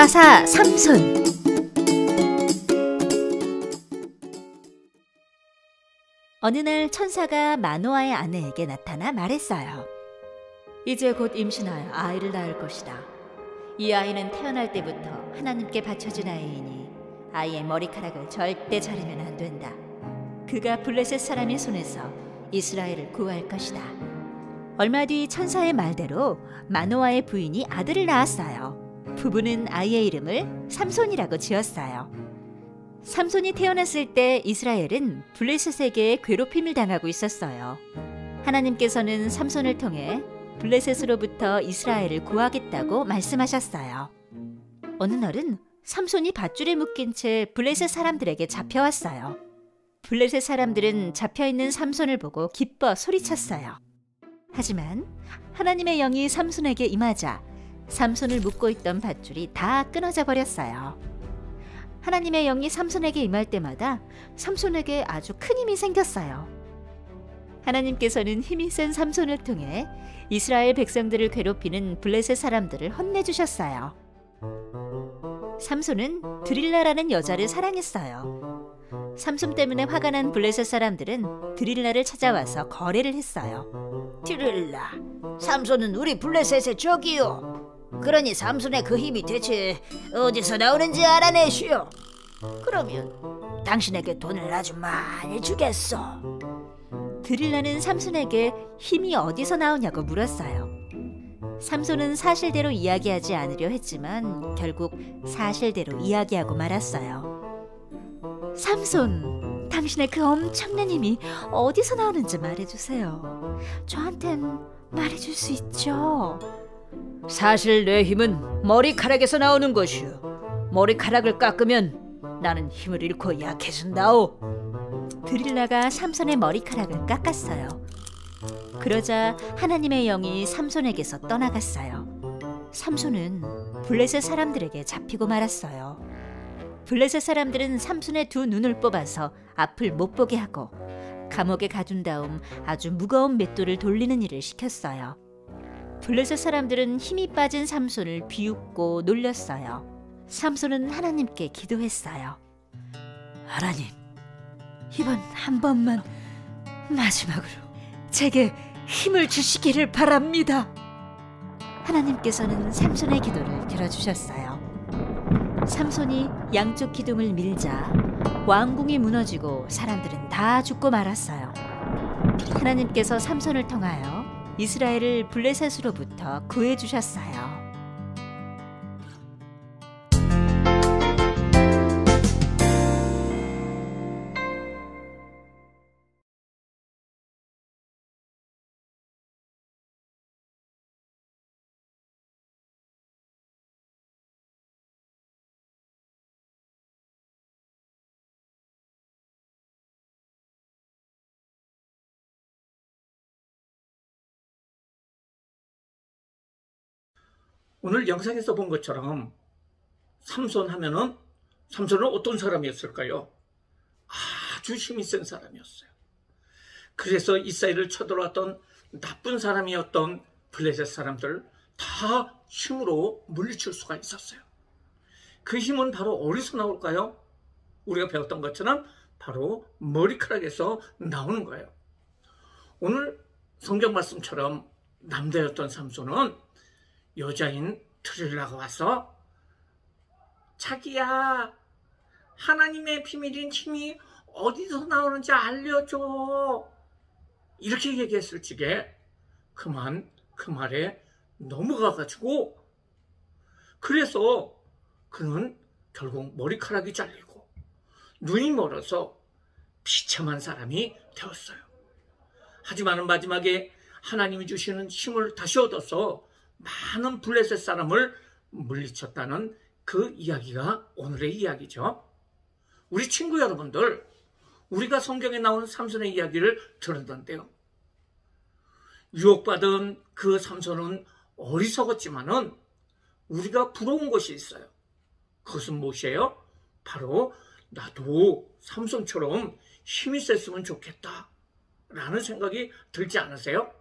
사사 삼손. 어느 날 천사가 마노아의 아내에게 나타나 말했어요. 이제 곧 임신하여 아이를 낳을 것이다. 이 아이는 태어날 때부터 하나님께 바쳐진 아이이니 아이의 머리카락을 절대 자르면 안 된다. 그가 블레셋 사람의 손에서 이스라엘을 구할 것이다. 얼마 뒤 천사의 말대로 마노아의 부인이 아들을 낳았어요. 부부는 아이의 이름을 삼손이라고 지었어요. 삼손이 태어났을 때 이스라엘은 블레셋에게 괴롭힘을 당하고 있었어요. 하나님께서는 삼손을 통해 블레셋으로부터 이스라엘을 구하겠다고 말씀하셨어요. 어느 날은 삼손이 밧줄에 묶인 채 블레셋 사람들에게 잡혀왔어요. 블레셋 사람들은 잡혀있는 삼손을 보고 기뻐 소리쳤어요. 하지만 하나님의 영이 삼손에게 임하자 삼손을 묶고 있던 밧줄이 다 끊어져 버렸어요. 하나님의 영이 삼손에게 임할 때마다 삼손에게 아주 큰 힘이 생겼어요. 하나님께서는 힘이 센 삼손을 통해 이스라엘 백성들을 괴롭히는 블레셋 사람들을 혼내주셨어요. 삼손은 드릴라라는 여자를 사랑했어요. 삼손 때문에 화가 난 블레셋 사람들은 드릴라를 찾아와서 거래를 했어요. 드릴라, 삼손은 우리 블레셋의 적이요. 그러니 삼손의 그 힘이 대체 어디서 나오는지 알아내시오. 그러면 당신에게 돈을 아주 많이 주겠어. 드릴라는 삼손에게 힘이 어디서 나오냐고 물었어요. 삼손은 사실대로 이야기하지 않으려 했지만 결국 사실대로 이야기하고 말았어요. 삼손, 당신의 그 엄청난 힘이 어디서 나오는지 말해주세요. 저한텐 말해줄 수 있죠? 사실 내 힘은 머리카락에서 나오는 것이오. 머리카락을 깎으면 나는 힘을 잃고 약해진다오. 드릴라가 삼손의 머리카락을 깎았어요. 그러자 하나님의 영이 삼손에게서 떠나갔어요. 삼손은 블레셋 사람들에게 잡히고 말았어요. 블레셋 사람들은 삼손의 두 눈을 뽑아서 앞을 못 보게 하고 감옥에 가둔 다음 아주 무거운 맷돌을 돌리는 일을 시켰어요. 블레셋 사람들은 힘이 빠진 삼손을 비웃고 놀렸어요. 삼손은 하나님께 기도했어요. 하나님, 이번 한 번만 마지막으로 제게 힘을 주시기를 바랍니다. 하나님께서는 삼손의 기도를 들어주셨어요. 삼손이 양쪽 기둥을 밀자 왕궁이 무너지고 사람들은 다 죽고 말았어요. 하나님께서 삼손을 통하여 이스라엘을 블레셋으로부터 구해주셨어요. 오늘 영상에서 본 것처럼 삼손 하면은 삼손은 어떤 사람이었을까요? 아주 힘이 센 사람이었어요. 그래서 이스라엘을 쳐들어왔던 나쁜 사람이었던 블레셋 사람들 다 힘으로 물리칠 수가 있었어요. 그 힘은 바로 어디서 나올까요? 우리가 배웠던 것처럼 바로 머리카락에서 나오는 거예요. 오늘 성경 말씀처럼 남자였던 삼손은 여자인 드릴라가 와서 자기야, 하나님의 비밀인 힘이 어디서 나오는지 알려줘, 이렇게 얘기했을 적에 그만 그 말에 넘어가가지고 그래서 그는 결국 머리카락이 잘리고 눈이 멀어서 비참한 사람이 되었어요. 하지만 마지막에 하나님이 주시는 힘을 다시 얻어서 많은 블레셋 사람을 물리쳤다는 그 이야기가 오늘의 이야기죠. 우리 친구 여러분들, 우리가 성경에 나오는 삼손의 이야기를 들었는데요. 유혹받은 그 삼손은 어리석었지만은 우리가 부러운 것이 있어요. 그것은 무엇이에요? 바로 나도 삼손처럼 힘이 셌으면 좋겠다 라는 생각이 들지 않으세요?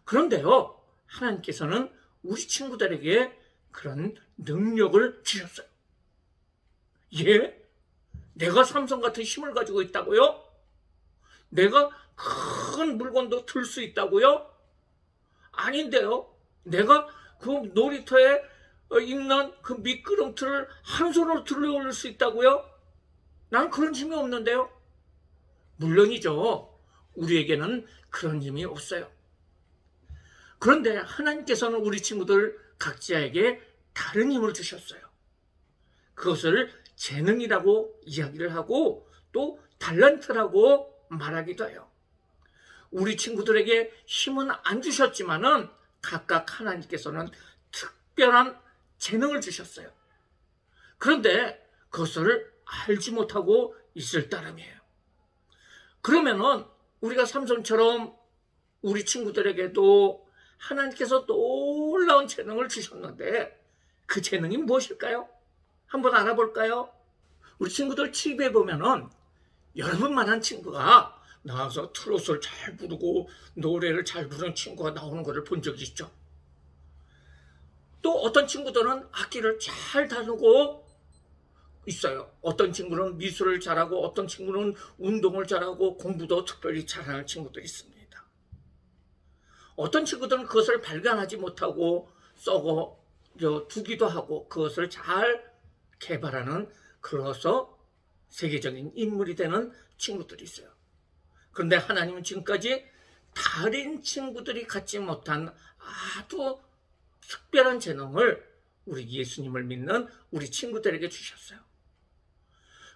그런데요, 하나님께서는 우리 친구들에게 그런 능력을 주셨어요. 예? 내가 삼손 같은 힘을 가지고 있다고요? 내가 큰 물건도 들 수 있다고요? 아닌데요. 내가 그 놀이터에 있는 그 미끄럼틀을 한 손으로 들어 올릴 수 있다고요? 난 그런 힘이 없는데요. 물론이죠. 우리에게는 그런 힘이 없어요. 그런데 하나님께서는 우리 친구들 각자에게 다른 힘을 주셨어요. 그것을 재능이라고 이야기를 하고 또 달란트라고 말하기도 해요. 우리 친구들에게 힘은 안 주셨지만은 각각 하나님께서는 특별한 재능을 주셨어요. 그런데 그것을 알지 못하고 있을 따름이에요. 그러면은 우리가 삼손처럼 우리 친구들에게도 하나님께서 놀라운 재능을 주셨는데 그 재능이 무엇일까요? 한번 알아볼까요? 우리 친구들 TV에 보면은 여러분만한 친구가 나와서 트로트를 잘 부르고 노래를 잘 부르는 친구가 나오는 것을 본 적이 있죠. 또 어떤 친구들은 악기를 잘 다루고 있어요. 어떤 친구는 미술을 잘하고 어떤 친구는 운동을 잘하고 공부도 특별히 잘하는 친구들이 있습니다. 어떤 친구들은 그것을 발견하지 못하고 썩어 두기도 하고 그것을 잘 개발하는 그래서 세계적인 인물이 되는 친구들이 있어요. 그런데 하나님은 지금까지 다른 친구들이 갖지 못한 아주 특별한 재능을 우리 예수님을 믿는 우리 친구들에게 주셨어요.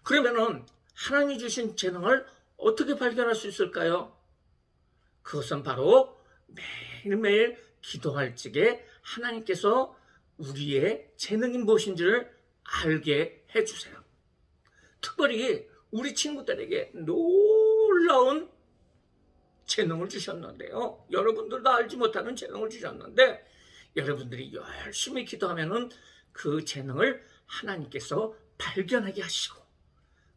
그러면은 하나님이 주신 재능을 어떻게 발견할 수 있을까요? 그것은 바로 매일매일 기도할 적에 하나님께서 우리의 재능이 무엇인지를 알게 해주세요. 특별히 우리 친구들에게 놀라운 재능을 주셨는데요. 여러분들도 알지 못하는 재능을 주셨는데 여러분들이 열심히 기도하면은 그 재능을 하나님께서 발견하게 하시고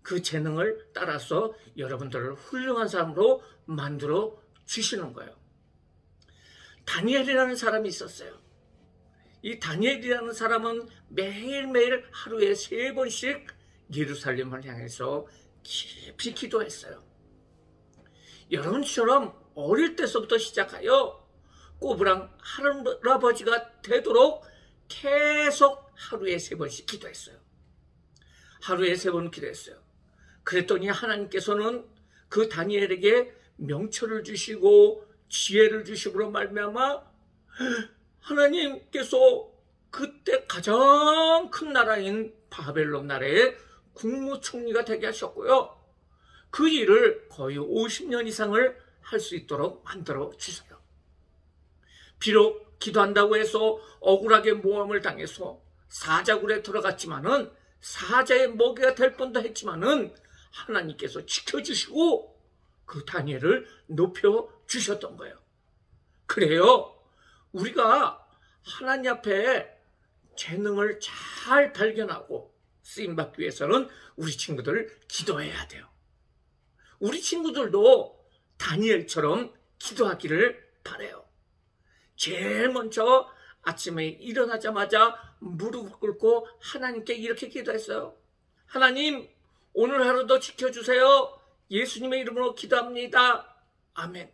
그 재능을 따라서 여러분들을 훌륭한 사람으로 만들어 주시는 거예요. 다니엘이라는 사람이 있었어요. 이 다니엘이라는 사람은 매일매일 하루에 3번씩 예루살렘을 향해서 깊이 기도했어요. 여러분처럼 어릴 때서부터 시작하여 꼬부랑 할아버지가 되도록 계속 하루에 3번씩 기도했어요. 하루에 3번 기도했어요. 그랬더니 하나님께서는 그 다니엘에게 명철을 주시고 지혜를 주시므로 말미암아 하나님께서 그때 가장 큰 나라인 바벨론 나라의 국무총리가 되게 하셨고요. 그 일을 거의 50년 이상을 할 수 있도록 만들어 주세요. 비록 기도한다고 해서 억울하게 모함을 당해서 사자굴에 들어갔지만은 사자의 먹이가 될 뻔도 했지만은 하나님께서 지켜주시고 그 다니엘을 높여주셨던 거예요. 그래요. 우리가 하나님 앞에 재능을 잘 발견하고 쓰임받기 위해서는 우리 친구들 기도해야 돼요. 우리 친구들도 다니엘처럼 기도하기를 바라요. 제일 먼저 아침에 일어나자마자 무릎을 꿇고 하나님께 이렇게 기도했어요. 하나님, 오늘 하루도 지켜주세요. 예수님의 이름으로 기도합니다. 아멘.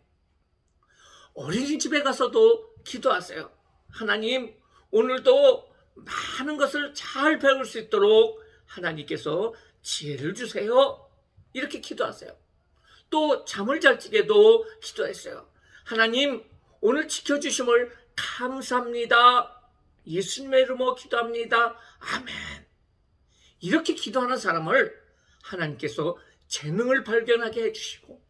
어린이집에 가서도 기도하세요. 하나님, 오늘도 많은 것을 잘 배울 수 있도록 하나님께서 지혜를 주세요. 이렇게 기도하세요. 또 잠을 잘 적에도 기도했어요. 하나님, 오늘 지켜주심을 감사합니다. 예수님의 이름으로 기도합니다. 아멘. 이렇게 기도하는 사람을 하나님께서 재능을 발견하게 해주시고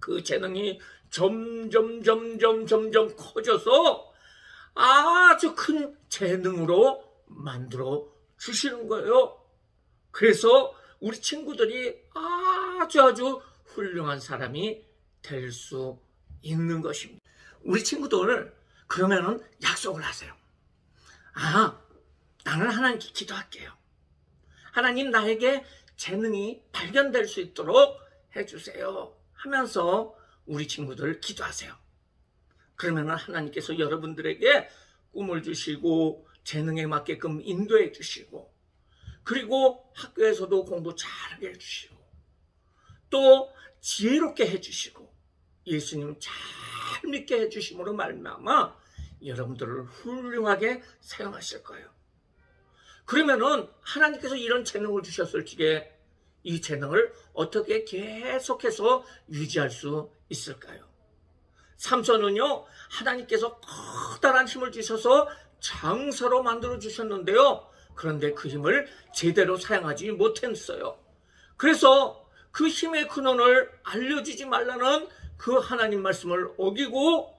그 재능이 점점 커져서 아주 큰 재능으로 만들어 주시는 거예요. 그래서 우리 친구들이 아주 훌륭한 사람이 될 수 있는 것입니다. 우리 친구들 그러면은 약속을 하세요. 나는 하나님께 기도할게요. 하나님, 나에게 재능이 발견될 수 있도록 해주세요 하면서 우리 친구들 기도하세요. 그러면 하나님께서 여러분들에게 꿈을 주시고 재능에 맞게끔 인도해 주시고, 그리고 학교에서도 공부 잘하게 해주시고, 또 지혜롭게 해주시고, 예수님 잘 믿게 해주심으로 말미암아 여러분들을 훌륭하게 사용하실 거예요. 그러면은 하나님께서 이런 재능을 주셨을 적에 이 재능을 어떻게 계속해서 유지할 수 있을까요? 삼손은요, 하나님께서 커다란 힘을 주셔서 장사로 만들어 주셨는데요, 그런데 그 힘을 제대로 사용하지 못했어요. 그래서 그 힘의 근원을 알려주지 말라는 그 하나님 말씀을 어기고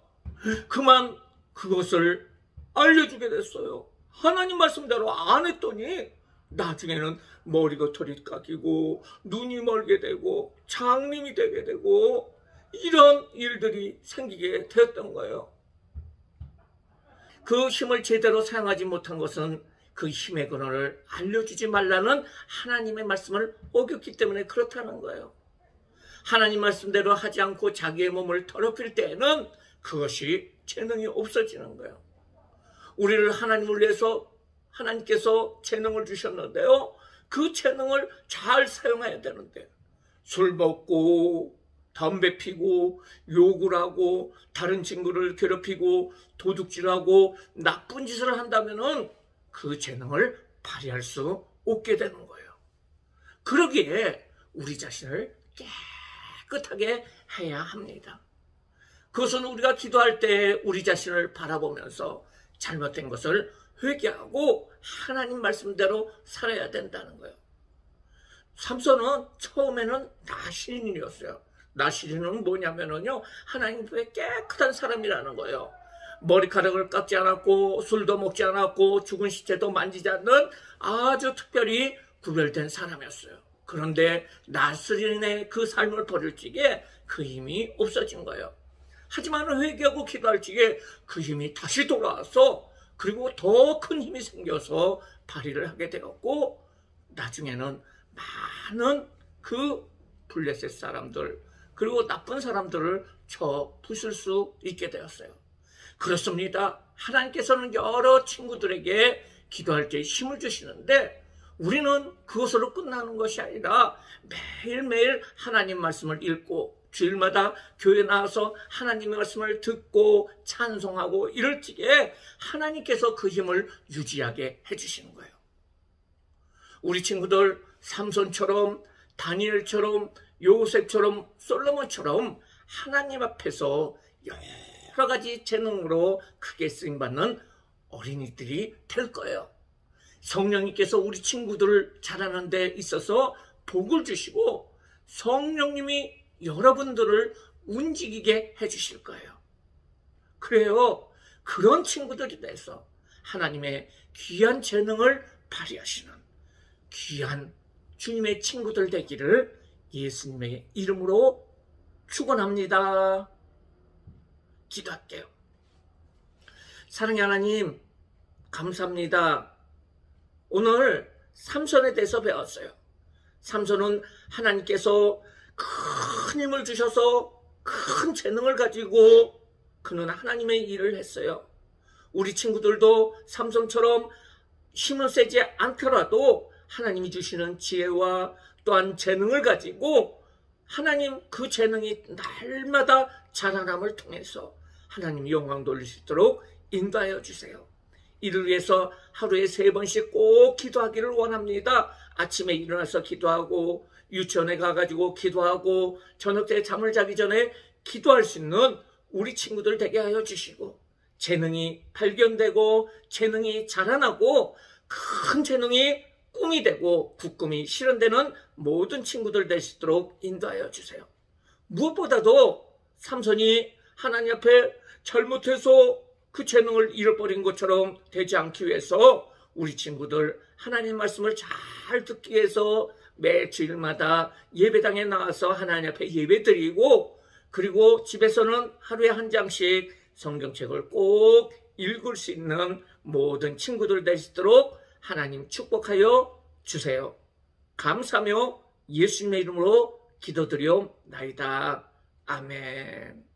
그만 그것을 알려주게 됐어요. 하나님 말씀대로 안 했더니 나중에는 머리가 털이 깎이고 눈이 멀게 되고 장님이 되게 되고 이런 일들이 생기게 되었던 거예요. 그 힘을 제대로 사용하지 못한 것은 그 힘의 근원을 알려주지 말라는 하나님의 말씀을 어겼기 때문에 그렇다는 거예요. 하나님 말씀대로 하지 않고 자기의 몸을 더럽힐 때에는 그것이 재능이 없어지는 거예요. 우리를 하나님을 위해서 하나님께서 재능을 주셨는데요, 그 재능을 잘 사용해야 되는데 술 먹고 담배 피고 욕을 하고 다른 친구를 괴롭히고 도둑질하고 나쁜 짓을 한다면은 그 재능을 발휘할 수 없게 되는 거예요. 그러기에 우리 자신을 깨끗하게 해야 합니다. 그것은 우리가 기도할 때 우리 자신을 바라보면서 잘못된 것을 회개하고 하나님 말씀대로 살아야 된다는 거예요. 삼손은 처음에는 나시린이었어요. 나시린은 뭐냐면요, 하나님 앞에 깨끗한 사람이라는 거예요. 머리카락을 깎지 않았고 술도 먹지 않았고 죽은 시체도 만지지 않는 아주 특별히 구별된 사람이었어요. 그런데 나시린의 그 삶을 버릴 적에 그 힘이 없어진 거예요. 하지만 회개하고 기도할 적에 그 힘이 다시 돌아와서 그리고 더 큰 힘이 생겨서 발휘를 하게 되었고, 나중에는 많은 그 블레셋 사람들 그리고 나쁜 사람들을 쳐 부술 수 있게 되었어요. 그렇습니다. 하나님께서는 여러 친구들에게 기도할 때 힘을 주시는데 우리는 그것으로 끝나는 것이 아니라 매일매일 하나님 말씀을 읽고 주일마다 교회 나와서 하나님의 말씀을 듣고 찬송하고 이럴 적에 하나님께서 그 힘을 유지하게 해주시는 거예요. 우리 친구들 삼손처럼 다니엘처럼 요셉처럼 솔로몬처럼 하나님 앞에서 여러 가지 재능으로 크게 쓰임받는 어린이들이 될 거예요. 성령님께서 우리 친구들을 자라는 데 있어서 복을 주시고 성령님이 여러분들을 움직이게 해주실 거예요. 그래요. 그런 친구들이 돼서 하나님의 귀한 재능을 발휘하시는 귀한 주님의 친구들 되기를 예수님의 이름으로 축원합니다. 기도할게요. 사랑의 하나님, 감사합니다. 오늘 삼손에 대해서 배웠어요. 삼손은 하나님께서 큰 힘을 주셔서 큰 재능을 가지고 그는 하나님의 일을 했어요. 우리 친구들도 삼손처럼 힘은 세지 않더라도 하나님이 주시는 지혜와 또한 재능을 가지고 하나님 그 재능이 날마다 자라남을 통해서 하나님 영광 돌릴 수 있도록 인도하여 주세요. 이를 위해서 하루에 3번씩 꼭 기도하기를 원합니다. 아침에 일어나서 기도하고 유치원에 가가지고 기도하고 저녁 때 잠을 자기 전에 기도할 수 있는 우리 친구들 되게 하여 주시고 재능이 발견되고 재능이 자라나고 큰 재능이 꿈이 되고 그 꿈이 실현되는 모든 친구들 될 수 있도록 인도하여 주세요. 무엇보다도 삼손이 하나님 앞에 잘못해서 그 재능을 잃어버린 것처럼 되지 않기 위해서 우리 친구들 하나님 말씀을 잘 듣기 위해서 매 주일마다 예배당에 나와서 하나님 앞에 예배드리고 그리고 집에서는 하루에 한 장씩 성경책을 꼭 읽을 수 있는 모든 친구들 될 수 있도록 하나님 축복하여 주세요. 감사하며 예수님의 이름으로 기도드리옵나이다. 아멘.